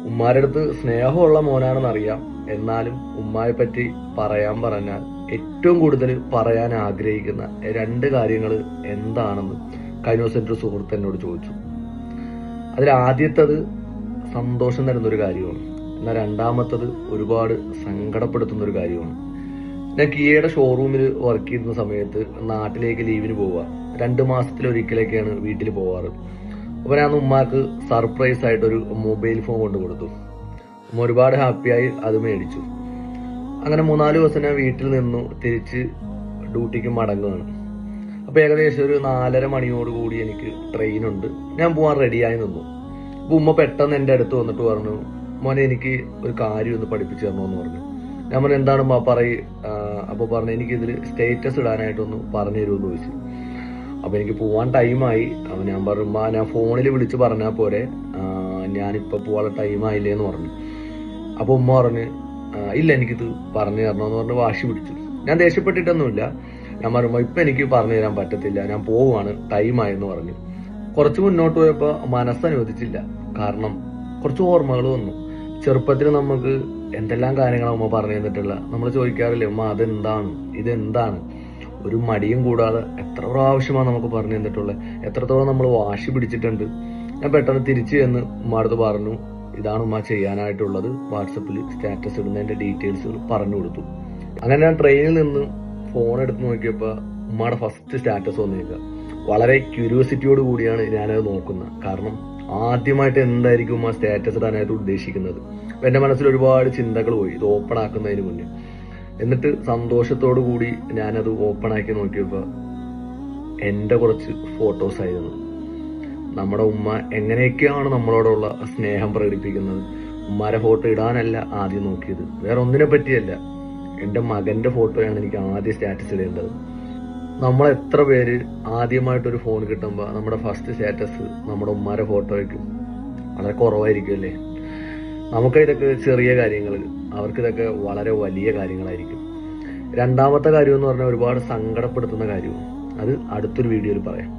ഉമ്മാരുടെ അടുത്ത് സ്നേഹമുള്ള മോനാണെന്ന് അറിയാം. എന്നാലും ഉമ്മായെ പറ്റി പറയാൻ പറഞ്ഞാൽ ഏറ്റവും കൂടുതൽ പറയാൻ ആഗ്രഹിക്കുന്ന രണ്ട് കാര്യങ്ങൾ എന്താണെന്ന് കഴിഞ്ഞ ദിവസം എൻ്റെ ഒരു സുഹൃത്ത് എന്നോട് ചോദിച്ചു. അതിൽ ആദ്യത്തത് സന്തോഷം തരുന്നൊരു കാര്യമാണ്, എന്നാൽ രണ്ടാമത്തത് ഒരുപാട് സങ്കടപ്പെടുത്തുന്ന ഒരു കാര്യമാണ്. ഞാൻ കിയയുടെ ഷോറൂമിൽ വർക്ക് ചെയ്യുന്ന സമയത്ത് നാട്ടിലേക്ക് ലീവിന് പോവുക. 2 മാസത്തിലൊരിക്കലൊക്കെയാണ് വീട്ടിൽ പോവാറ്. അപ്പോൾ ഞാൻ ഉമ്മാക്ക് സർപ്രൈസ് ആയിട്ടൊരു മൊബൈൽ ഫോൺ കൊണ്ട് കൊടുത്തു. ഉമ്മ ഒരുപാട് ഹാപ്പിയായി അത് മേടിച്ചു. അങ്ങനെ 3-4 ദിവസം ഞാൻ വീട്ടിൽ നിന്നു തിരിച്ച് ഡ്യൂട്ടിക്ക് മടങ്ങുകയാണ്. അപ്പോൾ ഏകദേശം ഒരു 4:30 മണിയോടുകൂടി എനിക്ക് ട്രെയിനുണ്ട്. ഞാൻ പോകാൻ റെഡിയായി നിന്നു. അപ്പോൾ ഉമ്മ പെട്ടെന്ന് എൻ്റെ അടുത്ത് വന്നിട്ട് പറഞ്ഞു, മോനെ എനിക്ക് ഒരു കാര്യം ഒന്ന് പഠിപ്പിച്ചു തരണമെന്ന് പറഞ്ഞു. ഞാൻ പറഞ്ഞു, എന്താണ് ഉമ്മ പറയ്. അപ്പോൾ പറഞ്ഞു, എനിക്കിതിൽ സ്റ്റേറ്റസ് ഇടാനായിട്ടൊന്ന് പറഞ്ഞു തരുമെന്ന് ചോദിച്ചു. അപ്പോൾ എനിക്ക് പോകാൻ ടൈമായി. അപ്പോൾ ഞാൻ പറഞ്ഞു, ഉമ്മ ഞാൻ ഫോണിൽ വിളിച്ച് പറഞ്ഞാൽ പോരെ, ഞാനിപ്പോൾ പോകാനുള്ള ടൈമായില്ലേ എന്ന് പറഞ്ഞു. അപ്പോൾ ഉമ്മ പറഞ്ഞ്, ഇല്ല എനിക്കിത് പറഞ്ഞു തരണമെന്ന് പറഞ്ഞ് വാശി പിടിച്ചു. ഞാൻ ദേഷ്യപ്പെട്ടിട്ടൊന്നുമില്ല. ഞാൻ പറയുമ്പോൾ ഇപ്പം എനിക്ക് പറഞ്ഞു തരാൻ പറ്റത്തില്ല, ഞാൻ പോവുകയാണ്, ടൈമായെന്ന് പറഞ്ഞു. കുറച്ച് മുന്നോട്ട് പോയപ്പോൾ മനസ്സനുവദിച്ചില്ല. കാരണം കുറച്ച് ഓർമ്മകൾ വന്നു. ചെറുപ്പത്തിൽ നമുക്ക് എന്തെല്ലാം കാര്യങ്ങളാണ് ഉമ്മ പറഞ്ഞു തന്നിട്ടുള്ള. നമ്മൾ ചോദിക്കാറില്ലേ, ഉമ്മ അതെന്താണ് ഇതെന്താണ്, ഒരു മടിയും കൂടാതെ എത്ര പ്രാവശ്യമാണ് നമുക്ക് പറഞ്ഞു തന്നിട്ടുള്ളത്, എത്രത്തോളം നമ്മൾ വാശി പിടിച്ചിട്ടുണ്ട്. ഞാൻ പെട്ടെന്ന് തിരിച്ചു ചെന്ന് ഉമ്മ അടുത്ത് പറഞ്ഞു, ഇതാണ് ഉമ്മ ചെയ്യാനായിട്ടുള്ളത്. വാട്സപ്പിൽ സ്റ്റാറ്റസ് ഇടുന്നതിന്റെ ഡീറ്റെയിൽസ് പറഞ്ഞു കൊടുത്തു. അങ്ങനെ ഞാൻ ട്രെയിനിൽ നിന്ന് ഫോൺ എടുത്ത് നോക്കിയപ്പോൾ ഉമ്മയുടെ ഫസ്റ്റ് സ്റ്റാറ്റസ് വന്നേക്കുക. വളരെ ക്യൂരിയോസിറ്റിയോട് കൂടിയാണ് ഞാനത് നോക്കുന്നത്. കാരണം ആദ്യമായിട്ട് എന്തായിരിക്കും ഉമ്മ സ്റ്റാറ്റസ് ഇടാനായിട്ട് ഉദ്ദേശിക്കുന്നത്. അപ്പം എൻ്റെ മനസ്സിൽ ഒരുപാട് ചിന്തകൾ പോയി ഇത് ഓപ്പൺ ആക്കുന്നതിന് മുന്നേ. എന്നിട്ട് സന്തോഷത്തോടു കൂടി ഞാനത് ഓപ്പൺ ആക്കി നോക്കിയപ്പോൾ എൻ്റെ കുറച്ച് ഫോട്ടോസ് ആയിരുന്നു. നമ്മുടെ ഉമ്മ എങ്ങനെയൊക്കെയാണ് നമ്മളോടുള്ള സ്നേഹം പ്രകടിപ്പിക്കുന്നത്. ഉമ്മാരെ ഫോട്ടോ ഇടാനല്ല ആദ്യം നോക്കിയത്, വേറെ ഒന്നിനെ പറ്റിയല്ല. എൻ്റെ മകൻ്റെ ഫോട്ടോയാണ് എനിക്ക് ആദ്യം സ്റ്റാറ്റസ് ഇടേണ്ടത്. നമ്മൾ എത്ര പേര് ആദ്യമായിട്ടൊരു ഫോൺ കിട്ടുമ്പോൾ നമ്മുടെ ഫസ്റ്റ് സ്റ്റാറ്റസ് നമ്മുടെ ഉമ്മാരെ ഫോട്ടോ വയ്ക്കും? വളരെ കുറവായിരിക്കും അല്ലേ? നമുക്ക് ഇതൊക്കെ ചെറിയ കാര്യങ്ങൾ, അവർക്കിതൊക്കെ വളരെ വലിയ കാര്യങ്ങളായിരിക്കും. രണ്ടാമത്തെ കാര്യം എന്ന് പറഞ്ഞാൽ ഒരുപാട് സങ്കടപ്പെടുത്തുന്ന കാര്യവും. അത് അടുത്തൊരു വീഡിയോയിൽ പറയാം.